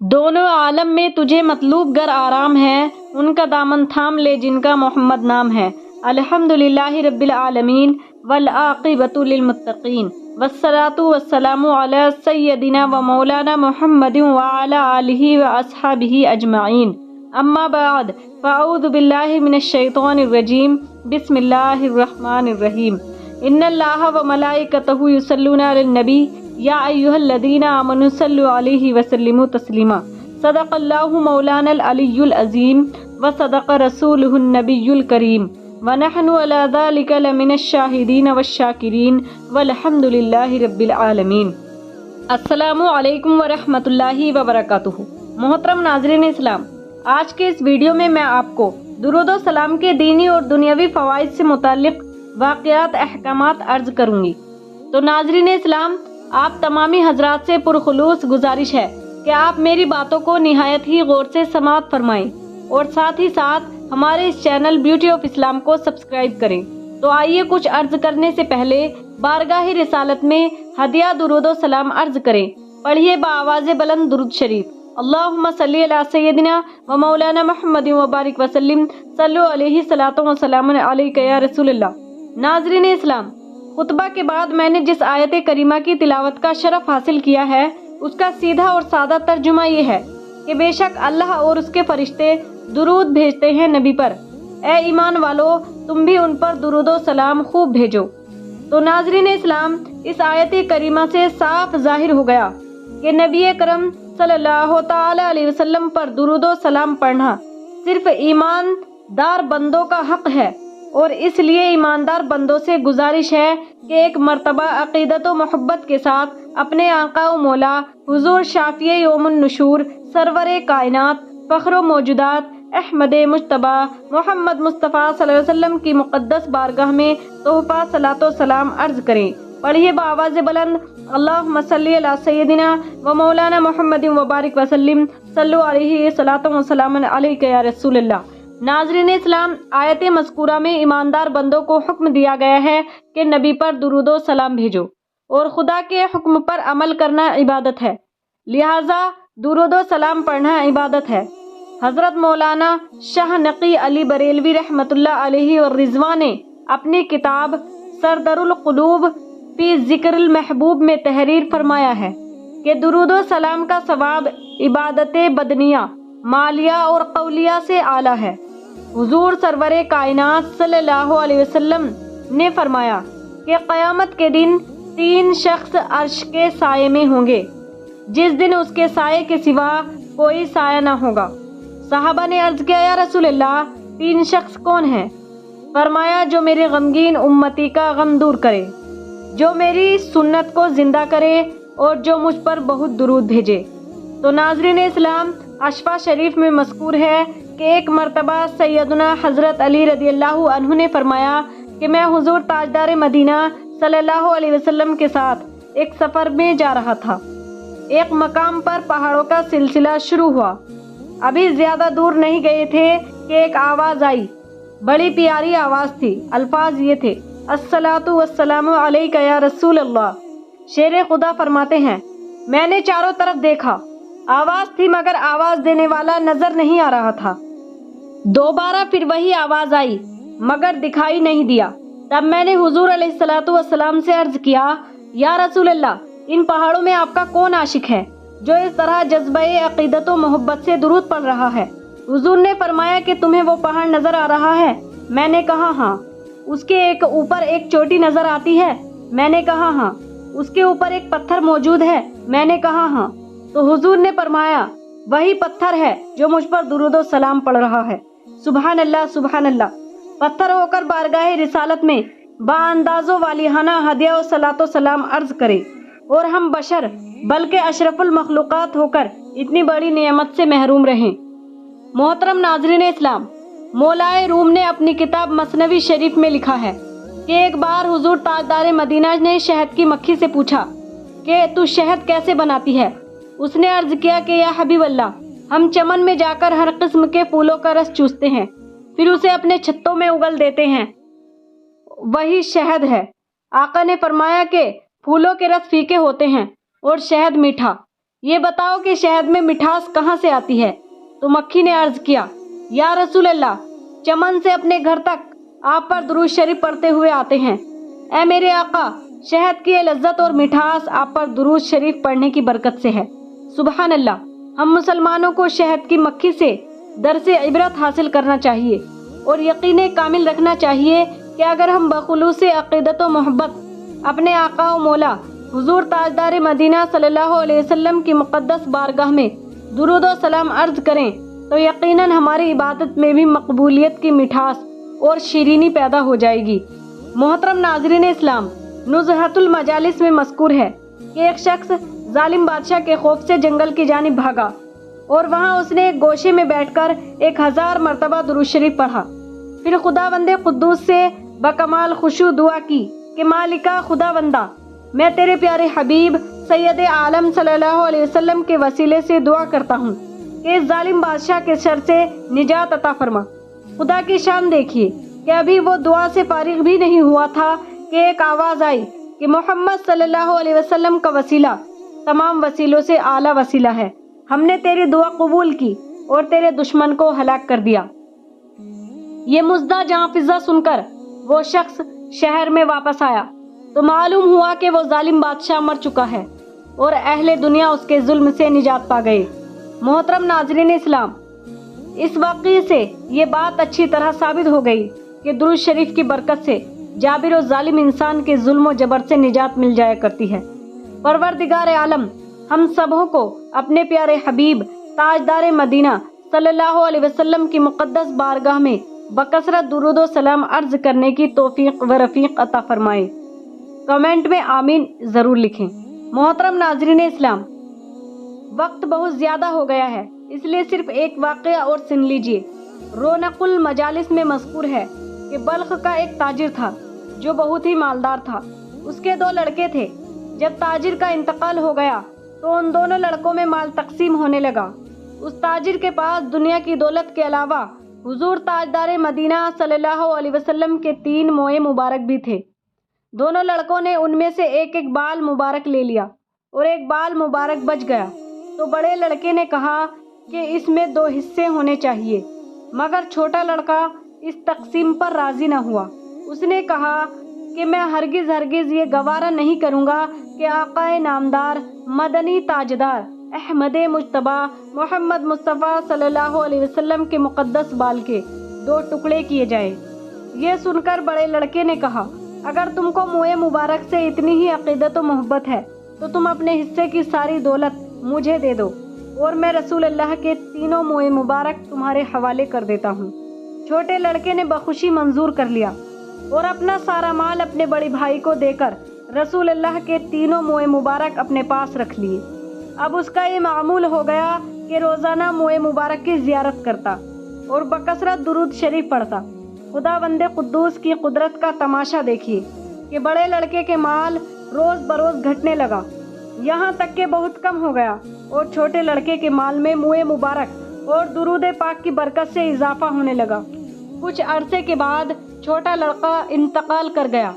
دونوں عالم میں تجھے مطلوب گر آرام ہے، ان کا دامن تھام لے جن کا محمد نام ہے۔ الحمدللہ رب العالمین والعاقبۃ للمتقین والصلاۃ والسلام علی سیدنا و مولانا محمد وعلی آلہ واصحابہ اجمعین، اما بعد فاعوذ باللہ من الشیطان الرجیم، بسم اللہ الرحمن الرحیم۔ ان اللہ و ملائکتہ یصلون علی النبی یا ایھا الذین آمنوا صلوا علیہ وسلموا تسلیما۔ صدق اللہ مولانا العلی العظیم وصدق رسولہ النبی الکریم، ونحن علی ذلک لمن الشاہدین والشاکرین والحمد للہ رب العالمین۔ السلام علیکم ورحمۃ اللہ وبرکاتہ۔ محترم ناظرین اسلام، آج کے اس ویڈیو میں آپ کو درود و سلام کے دینی اور دنیاوی فوائد سے متعلق واقعات احکامات عرض کروں گی۔ تو ناظرین اسلام، آپ تمامی حضرات سے پرخلوص گزارش ہے کہ آپ میری باتوں کو نہایت ہی غور سے سماعت فرمائیں اور ساتھ ہی ساتھ ہمارے اس چینل بیوٹی آف اسلام کو سبسکرائب کریں۔ تو آئیے کچھ عرض کرنے سے پہلے بارگاہ رسالت میں ہدیہ درود و سلام عرض کریں۔ پڑھیے بآواز بلند درود شریف۔ اللہم صلی علی سیدنا و مولانا محمد وبارک وسلم، صلو علیہ صلاۃ و سلام علیک یا رسول اللہ۔ ناظرین اسلام، خطبہ کے بعد میں نے جس آیت کریمہ کی تلاوت کا شرف حاصل کیا ہے، اس کا سیدھا اور سادہ ترجمہ یہ ہے کہ بے شک اللہ اور اس کے فرشتے درود بھیجتے ہیں نبی پر، اے ایمان والو تم بھی ان پر درود و سلام خوب بھیجو۔ تو ناظرین اسلام، اس آیت کریمہ سے صاف ظاہر ہو گیا کہ نبی کرم صلی اللہ تعالی علیہ وسلم پر درود و سلام پڑھنا صرف ایماندار بندوں کا حق ہے، اور اس لیے ایماندار بندوں سے گزارش ہے کہ ایک مرتبہ عقیدت و محبت کے ساتھ اپنے آقا و مولا حضور شافی یوم النشور، سرور کائنات، فخر و موجودات احمد مجتبی محمد مصطفیٰ صلی اللہ علیہ وسلم کی مقدس بارگاہ میں تحفہ صلاۃ و سلام عرض کریں۔ پڑھیے بآواز بلند، اللہم صلی علی سیدنا و مولانا محمد وبارک وسلم، صلو علیہ صلاۃ و سلام علیک یا رسول اللہ۔ ناظرین اسلام، آیت مذکورہ میں ایماندار بندوں کو حکم دیا گیا ہے کہ نبی پر درود و سلام بھیجو، اور خدا کے حکم پر عمل کرنا عبادت ہے، لہٰذا درود و سلام پڑھنا عبادت ہے۔ حضرت مولانا شاہ نقی علی بریلوی رحمۃ اللہ علیہ والرضوان نے اپنی کتاب سردر القلوب فی ذکر المحبوب میں تحریر فرمایا ہے کہ درود و سلام کا ثواب عبادت بدنیہ، مالیہ اور قولیہ سے اعلیٰ ہے۔ حضور سرور کائنات صلی اللہ علیہ وسلم نے فرمایا کہ قیامت کے دن 3 شخص عرش کے سائے میں ہوں گے، جس دن اس کے سائے کے سوا کوئی سایہ نہ ہوگا۔ صحابہ نے عرض کیا، یا رسول اللہ 3 شخص کون ہیں؟ فرمایا، جو میرے غمگین امتی کا غم دور کرے، جو میری سنت کو زندہ کرے، اور جو مجھ پر بہت درود بھیجے۔ تو ناظرین اسلام، اشفا شریف میں مذکور ہے کہ ایک مرتبہ سیدنا حضرت علی رضی اللہ عنہ نے فرمایا کہ میں حضور تاجدار مدینہ صلی اللہ علیہ وسلم کے ساتھ ایک سفر میں جا رہا تھا۔ ایک مقام پر پہاڑوں کا سلسلہ شروع ہوا۔ ابھی زیادہ دور نہیں گئے تھے کہ ایک آواز آئی، بڑی پیاری آواز تھی۔ الفاظ یہ تھے، الصلاۃ والسلام علیک یا رسول اللہ۔ شیر خدا فرماتے ہیں، میں نے چاروں طرف دیکھا، آواز تھی مگر آواز دینے والا نظر نہیں آ رہا تھا۔ دوبارہ پھر وہی آواز آئی مگر دکھائی نہیں دیا۔ تب میں نے حضور علیہ الصلاۃ والسلام سے عرض کیا، یا رسول اللہ، ان پہاڑوں میں آپ کا کون عاشق ہے جو اس طرح جذبہ عقیدت و محبت سے درود پڑھ رہا ہے؟ حضور نے فرمایا کہ تمہیں وہ پہاڑ نظر آ رہا ہے؟ میں نے کہا ہاں۔ اس کے اوپر ایک چوٹی نظر آتی ہے؟ میں نے کہا ہاں۔ اس کے اوپر ایک پتھر موجود ہے؟ میں نے کہا ہاں۔ تو حضور نے فرمایا، وہی پتھر ہے جو مجھ پر درود و سلام پڑھ رہا ہے۔ سبحان اللہ، سبحان اللہ۔ پتھر ہو کر بارگاہ رسالت میں با انداز و والیانہ ہدیہ و صلاۃ و سلام عرض کرے، اور ہم بشر بلکہ اشرف المخلوقات ہو کر اتنی بڑی نعمت سے محروم رہیں۔ محترم ناظرین اسلام، مولائے روم نے اپنی کتاب مثنوی شریف میں لکھا ہے کہ ایک بار حضور تاجدار مدینہ نے شہد کی مکھی سے پوچھا کہ تو شہد کیسے بناتی ہے؟ اس نے عرض کیا کہ یا حبیب اللہ، ہم چمن میں جا کر ہر قسم کے پھولوں کا رس چوستے ہیں، پھر اسے اپنے چھتوں میں اگل دیتے ہیں، وہی شہد ہے۔ آقا نے فرمایا کہ پھولوں کے رس پھیکے ہوتے ہیں اور شہد میٹھا۔ یہ بتاؤ کہ شہد میں مٹھاس کہاں سے آتی ہے؟ تو مکھی نے عرض کیا، یا رسول اللہ، چمن سے اپنے گھر تک آپ پر درود شریف پڑھتے ہوئے آتے ہیں۔ اے میرے آقا، شہد کی یہ لذت اور مٹھاس آپ پر درود شریف پڑھنے کی برکت سے ہے۔ سبحان اللہ۔ ہم مسلمانوں کو شہد کی مکھی سے درس عبرت حاصل کرنا چاہیے اور یقین کامل رکھنا چاہیے کہ اگر ہم بخلوص عقیدت و محبت اپنے آقا و مولا حضور تاجدار مدینہ صلی اللہ علیہ وسلم کی مقدس بارگاہ میں درود و سلام عرض کریں تو یقیناً ہماری عبادت میں بھی مقبولیت کی مٹھاس اور شیرینی پیدا ہو جائے گی۔ محترم ناظرین اسلام، نزہۃ المجالس میں مذکور ہے کہ ایک شخص ظالم بادشاہ کے خوف سے جنگل کی جانب بھاگا اور وہاں اس نے ایک گوشے میں بیٹھ کر 1000 مرتبہ درود شریف پڑھا۔ پھر خداوند قدوس سے بکمال خشوع دعا کی کہ مالکہ خداوندہ، میں تیرے پیارے حبیب سید عالم صلی اللہ علیہ وسلم کے وسیلے سے دعا کرتا ہوں کہ اس ظالم بادشاہ کے شر سے نجات عطا فرما۔ خدا کی شان دیکھیے کہ ابھی وہ دعا سے فارغ بھی نہیں ہوا تھا کہ ایک آواز آئی کہ محمد صلی اللہ علیہ وسلم کا وسیلہ تمام وسیلوں سے اعلیٰ وسیلہ ہے، ہم نے تیری دعا قبول کی اور تیرے دشمن کو ہلاک کر دیا۔ یہ مزدہ جاں فضا سن کر وہ شخص شہر میں واپس آیا تو معلوم ہوا کہ وہ ظالم بادشاہ مر چکا ہے اور اہل دنیا اس کے ظلم سے نجات پا گئے۔ محترم ناظرین اسلام، اس واقعے سے یہ بات اچھی طرح ثابت ہو گئی کہ درود شریف کی برکت سے جابر و ظالم انسان کے ظلم و جبر سے نجات مل جایا کرتی ہے۔ پروردگار عالم ہم سبوں کو اپنے پیارے حبیب تاجدار مدینہ صلی اللہ علیہ وسلم کی مقدس بارگاہ میں بکثرت درود و سلام عرض کرنے کی توفیق و رفیق عطا فرمائے۔ کمنٹ میں آمین ضرور لکھیں۔ محترم ناظرین اسلام، وقت بہت زیادہ ہو گیا ہے، اس لیے صرف ایک واقعہ اور سن لیجئے۔ رونق المجالس میں مذکور ہے کہ بلخ کا ایک تاجر تھا جو بہت ہی مالدار تھا۔ اس کے 2 لڑکے تھے۔ جب تاجر کا انتقال ہو گیا تو ان دونوں لڑکوں میں مال تقسیم ہونے لگا۔ اس تاجر کے پاس دنیا کی دولت کے علاوہ حضور تاجدار مدینہ صلی اللہ علیہ وسلم کے 3 موئے مبارک بھی تھے۔ دونوں لڑکوں نے ان میں سے ایک بال مبارک لے لیا اور ایک بال مبارک بچ گیا تو بڑے لڑکے نے کہا کہ اس میں 2 حصے ہونے چاہیے، مگر چھوٹا لڑکا اس تقسیم پر راضی نہ ہوا۔ اس نے کہا کہ میں ہرگز یہ گوارا نہیں کروں گا کہ آقا نامدار مدنی تاجدار احمد مجتبی محمد مصطفیٰ صلی اللہ علیہ وسلم کے مقدس بال کے 2 ٹکڑے کیے جائے۔ یہ سن کر بڑے لڑکے نے کہا، اگر تم کو موئے مبارک سے اتنی ہی عقیدت و محبت ہے تو تم اپنے حصے کی ساری دولت مجھے دے دو اور میں رسول اللہ کے 3 موئے مبارک تمہارے حوالے کر دیتا ہوں۔ چھوٹے لڑکے نے بخوشی منظور کر لیا اور اپنا سارا مال اپنے بڑے بھائی کو دے کر رسول اللہ کے 3 موئے مبارک اپنے پاس رکھ لیے۔ اب اس کا یہ معمول ہو گیا کہ روزانہ موئے مبارک کی زیارت کرتا اور بکثرت درود شریف پڑھتا۔ خداوند قدوس کی قدرت کا تماشا دیکھیے کہ بڑے لڑکے کے مال روز بروز گھٹنے لگا، یہاں تک کہ بہت کم ہو گیا اور چھوٹے لڑکے کے مال میں موئے مبارک اور درود پاک کی برکت سے اضافہ ہونے لگا۔ کچھ عرصے کے بعد چھوٹا لڑکا انتقال کر گیا۔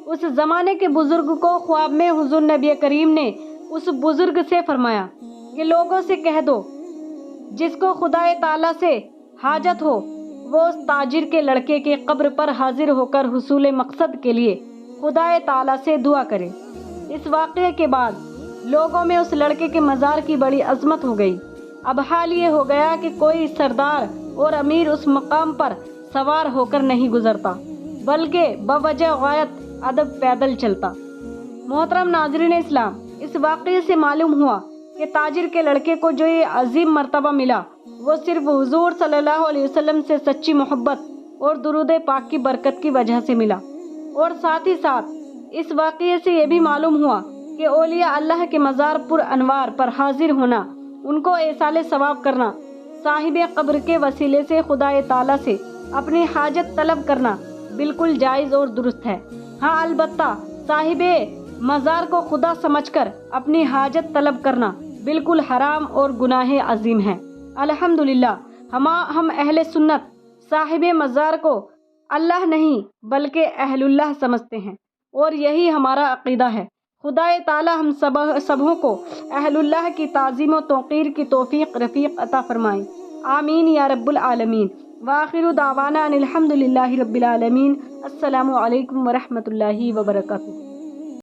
اس زمانے کے بزرگ کو خواب میں حضور نبی کریم نے اس بزرگ سے فرمایا کہ لوگوں سے کہہ دو جس کو خدا تعالیٰ سے حاجت ہو وہ اس تاجر کے لڑکے کے قبر پر حاضر ہو کر حصول مقصد کے لیے خدا تعالیٰ سے دعا کرے۔ اس واقعے کے بعد لوگوں میں اس لڑکے کے مزار کی بڑی عظمت ہو گئی۔ اب حال یہ ہو گیا کہ کوئی سردار اور امیر اس مقام پر سوار ہو کر نہیں گزرتا بلکہ بوجہ غایت ادب پیدل چلتا۔ محترم ناظرین اسلام، اس واقعے سے معلوم ہوا کہ تاجر کے لڑکے کو جو یہ عظیم مرتبہ ملا وہ صرف حضور صلی اللہ علیہ وسلم سے سچی محبت اور درود پاک کی برکت کی وجہ سے ملا۔ اور ساتھ ہی ساتھ اس واقعے سے یہ بھی معلوم ہوا کہ اولیاء اللہ کے مزار پر انوار پر حاضر ہونا، ان کو ایصال ثواب کرنا، صاحب قبر کے وسیلے سے خدا تعالیٰ سے اپنی حاجت طلب کرنا بالکل جائز اور درست ہے۔ ہاں البتہ صاحب مزار کو خدا سمجھ کر اپنی حاجت طلب کرنا بالکل حرام اور گناہ عظیم ہے۔ الحمدللہ ہم اہل سنت صاحب مزار کو اللہ نہیں بلکہ اہل اللہ سمجھتے ہیں اور یہی ہمارا عقیدہ ہے۔ خدا تعالی ہم سبوں کو اہل اللہ کی تعظیم و توقیر کی توفیق رفیق عطا فرمائیں، آمین یا رب العالمین۔ وآخر دعوانا ان الحمد للہ رب العالمین۔ السلام علیکم ورحمۃ اللہ وبرکاتہ۔